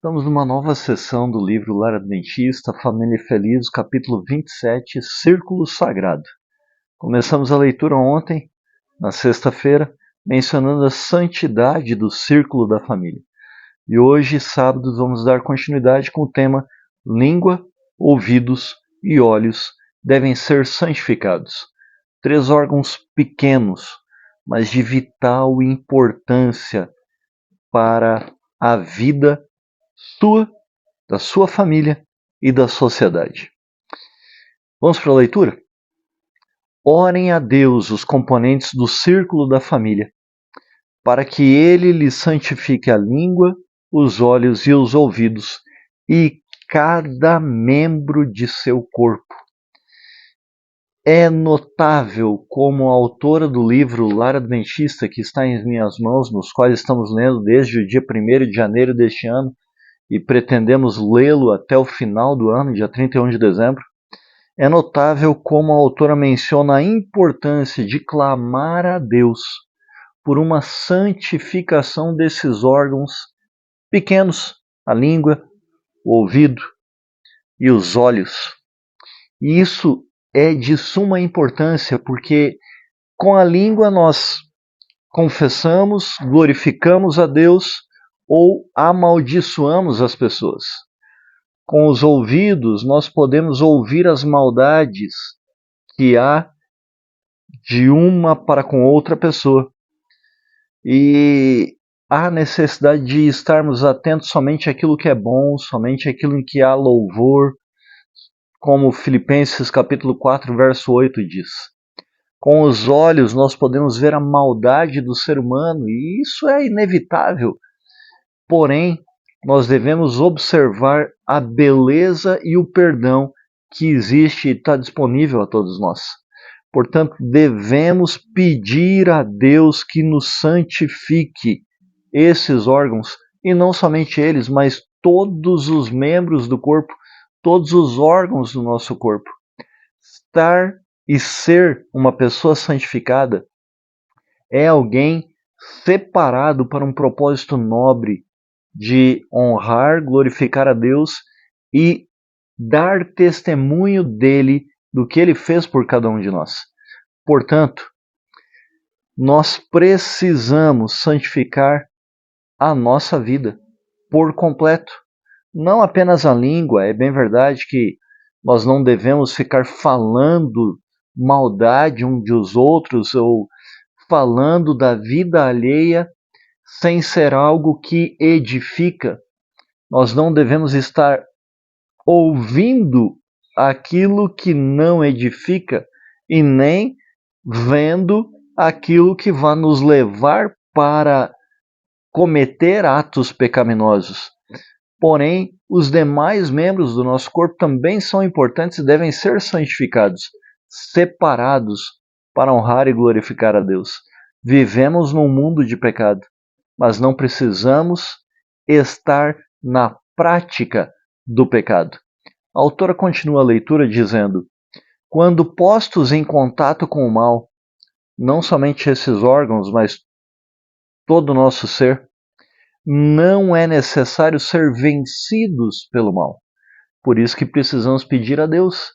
Estamos numa nova sessão do livro Lar Adventista, Família Feliz, capítulo 27, Círculo Sagrado. Começamos a leitura ontem, na sexta-feira, mencionando a santidade do círculo da família. E hoje, sábado, vamos dar continuidade com o tema Língua, ouvidos e olhos devem ser santificados. 3 órgãos pequenos, mas de vital importância para a vida sua, da sua família e da sociedade. Vamos para a leitura? Orem a Deus os componentes do círculo da família, para que Ele lhes santifique a língua, os olhos e os ouvidos, e cada membro de seu corpo. É notável como a autora do livro Lar Adventista, que está em minhas mãos, nos quais estamos lendo desde o dia 1º de janeiro deste ano, e pretendemos lê-lo até o final do ano, dia 31 de dezembro, é notável como a autora menciona a importância de clamar a Deus por uma santificação desses órgãos pequenos, a língua, o ouvido e os olhos. E isso é de suma importância, porque com a língua nós confessamos, glorificamos a Deus ou amaldiçoamos as pessoas. Com os ouvidos nós podemos ouvir as maldades que há de uma para com outra pessoa. E há necessidade de estarmos atentos somente àquilo que é bom, somente àquilo em que há louvor, como Filipenses capítulo 4, verso 8 diz. Com os olhos nós podemos ver a maldade do ser humano, e isso é inevitável. Porém, nós devemos observar a beleza e o perdão que existe e está disponível a todos nós. Portanto, devemos pedir a Deus que nos santifique esses órgãos, e não somente eles, mas todos os membros do corpo, todos os órgãos do nosso corpo. Estar e ser uma pessoa santificada é alguém separado para um propósito nobre de honrar, glorificar a Deus e dar testemunho dele, do que ele fez por cada um de nós. Portanto, nós precisamos santificar a nossa vida por completo. Não apenas a língua, é bem verdade que nós não devemos ficar falando maldade um dos outros ou falando da vida alheia sem ser algo que edifica. Nós não devemos estar ouvindo aquilo que não edifica e nem vendo aquilo que vai nos levar para cometer atos pecaminosos. Porém, os demais membros do nosso corpo também são importantes e devem ser santificados, separados para honrar e glorificar a Deus. Vivemos num mundo de pecado, mas não precisamos estar na prática do pecado. A autora continua a leitura dizendo: quando postos em contato com o mal, não somente esses órgãos, mas todo o nosso ser, não é necessário ser vencidos pelo mal. Por isso que precisamos pedir a Deus,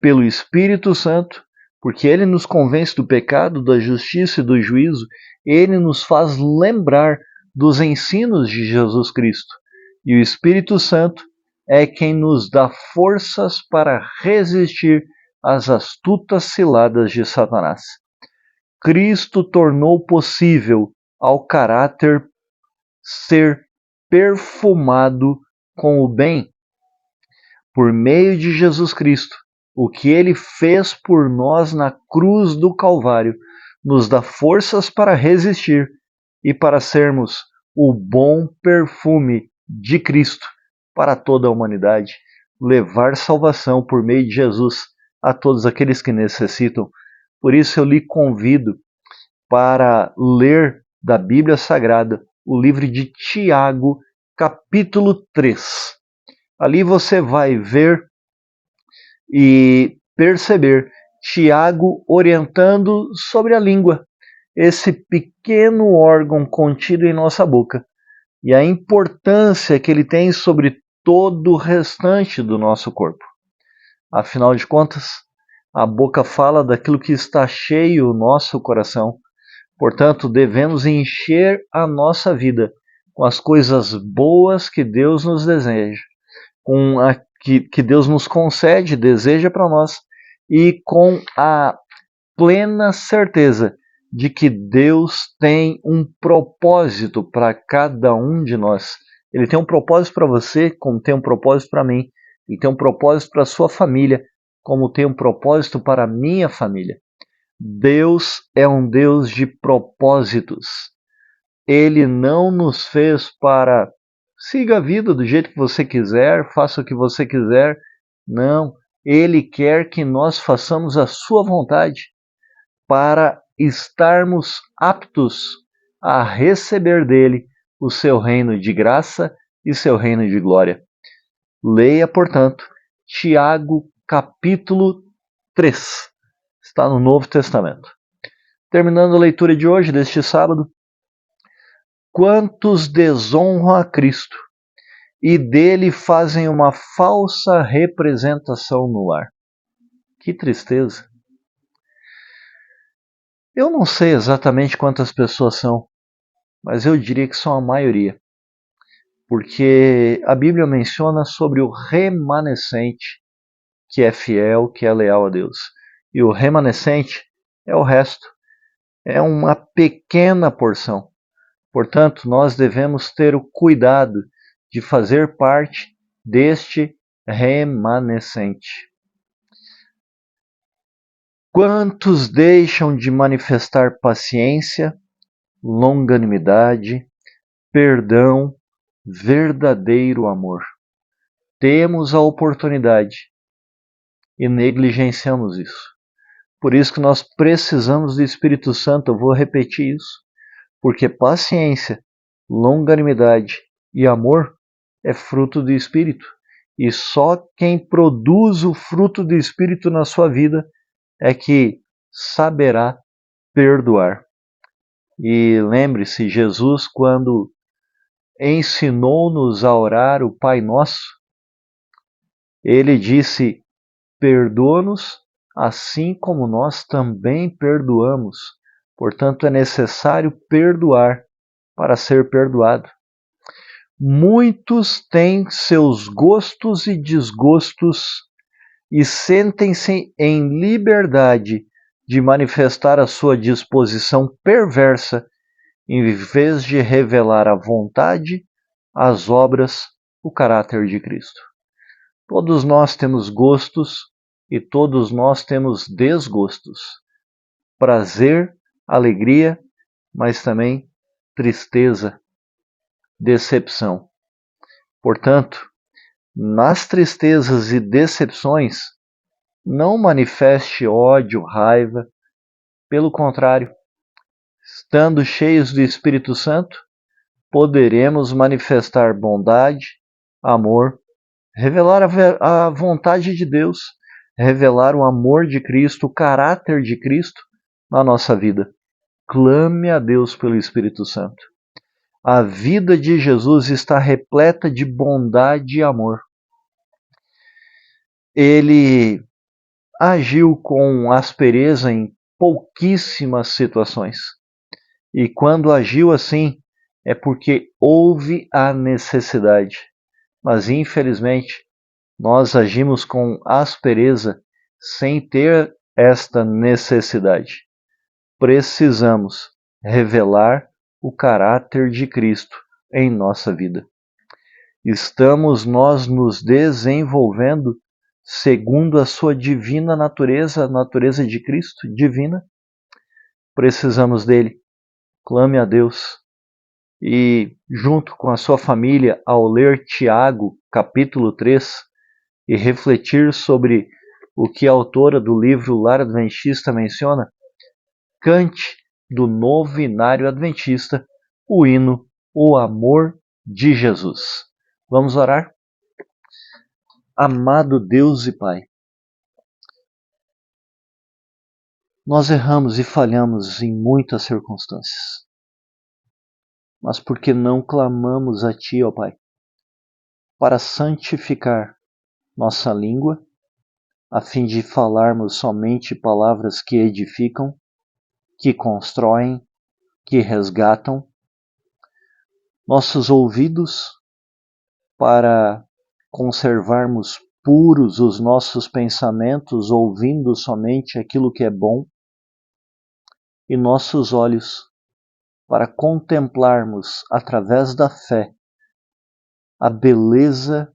pelo Espírito Santo, porque Ele nos convence do pecado, da justiça e do juízo. Ele nos faz lembrar dos ensinos de Jesus Cristo. E o Espírito Santo é quem nos dá forças para resistir às astutas ciladas de Satanás. Cristo tornou possível ao caráter ser perfumado com o bem. Por meio de Jesus Cristo, o que Ele fez por nós na cruz do Calvário nos dá forças para resistir e para sermos o bom perfume de Cristo para toda a humanidade, levar salvação por meio de Jesus a todos aqueles que necessitam. Por isso eu lhe convido para ler da Bíblia Sagrada o livro de Tiago, capítulo 3. Ali você vai ver e perceber Tiago orientando sobre a língua, esse pequeno órgão contido em nossa boca, e a importância que ele tem sobre todo o restante do nosso corpo. Afinal de contas, a boca fala daquilo que está cheio o nosso coração. Portanto, devemos encher a nossa vida com as coisas boas que Deus nos deseja, com a que Deus nos concede, deseja para nós, e com a plena certeza de que Deus tem um propósito para cada um de nós. Ele tem um propósito para você, como tem um propósito para mim. Ele tem um propósito para a sua família, como tem um propósito para a minha família. Deus é um Deus de propósitos. Ele não nos fez para siga a vida do jeito que você quiser, faça o que você quiser. Não, Ele quer que nós façamos a sua vontade para estarmos aptos a receber dele o seu reino de graça e seu reino de glória. Leia, portanto, Tiago capítulo 3. Está no Novo Testamento. Terminando a leitura de hoje, deste sábado. Quantos desonram a Cristo e dele fazem uma falsa representação no lar. Que tristeza. Eu não sei exatamente quantas pessoas são, mas eu diria que são a maioria. Porque a Bíblia menciona sobre o remanescente, que é fiel, que é leal a Deus. E o remanescente é o resto. É uma pequena porção. Portanto, nós devemos ter o cuidado de fazer parte deste remanescente. Quantos deixam de manifestar paciência, longanimidade, perdão, verdadeiro amor? Temos a oportunidade e negligenciamos isso. Por isso que nós precisamos do Espírito Santo, eu vou repetir isso, porque paciência, longanimidade e amor é fruto do Espírito. E só quem produz o fruto do Espírito na sua vida é que saberá perdoar. E lembre-se, Jesus, quando ensinou-nos a orar o Pai Nosso, ele disse: perdoa-nos assim como nós também perdoamos. Portanto, é necessário perdoar para ser perdoado. Muitos têm seus gostos e desgostos e sentem-se em liberdade de manifestar a sua disposição perversa, em vez de revelar a vontade, as obras, o caráter de Cristo. Todos nós temos gostos e todos nós temos desgostos. Prazer, alegria, mas também tristeza, decepção. Portanto, nas tristezas e decepções, não manifeste ódio, raiva. Pelo contrário, estando cheios do Espírito Santo, poderemos manifestar bondade, amor, revelar a vontade de Deus, revelar o amor de Cristo, o caráter de Cristo na nossa vida. Clame a Deus pelo Espírito Santo. A vida de Jesus está repleta de bondade e amor. Ele agiu com aspereza em pouquíssimas situações. E quando agiu assim, é porque houve a necessidade. Mas infelizmente, nós agimos com aspereza sem ter esta necessidade. Precisamos revelar o caráter de Cristo em nossa vida. Estamos nós nos desenvolvendo segundo a sua divina natureza, a natureza de Cristo divina? Precisamos dele. Clame a Deus. E junto com a sua família, ao ler Tiago, capítulo 3, e refletir sobre o que a autora do livro Lar Adventista menciona, cante do Novinário Adventista o hino O Amor de Jesus. Vamos orar? Amado Deus e Pai, nós erramos e falhamos em muitas circunstâncias. mas porque não clamamos a Ti, ó Pai, para santificar nossa língua, a fim de falarmos somente palavras que edificam, que constroem, que resgatam, nossos ouvidos para conservarmos puros os nossos pensamentos, ouvindo somente aquilo que é bom, e nossos olhos para contemplarmos através da fé a beleza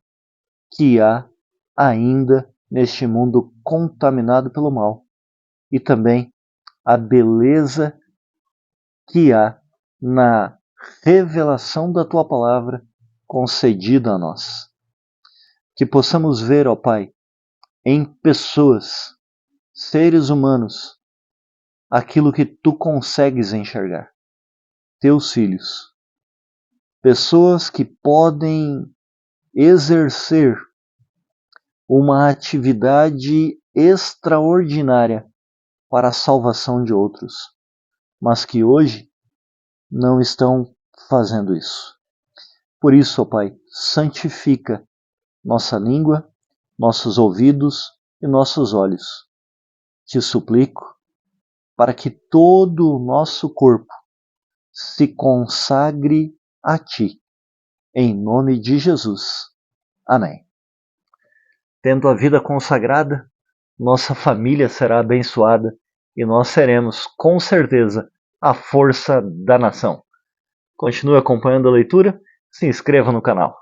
que há ainda neste mundo contaminado pelo mal, e também a beleza que há na revelação da Tua palavra concedida a nós. Que possamos ver, ó Pai, em pessoas, seres humanos, aquilo que Tu consegues enxergar. Teus filhos. Pessoas que podem exercer uma atividade extraordinária para a salvação de outros, mas que hoje não estão fazendo isso. Por isso, ó Pai, santifica nossa língua, nossos ouvidos e nossos olhos. Te suplico para que todo o nosso corpo se consagre a Ti. Em nome de Jesus. Amém. Tendo a vida consagrada, nossa família será abençoada e nós seremos, com certeza, a força da nação. Continue acompanhando a leitura, se inscreva no canal.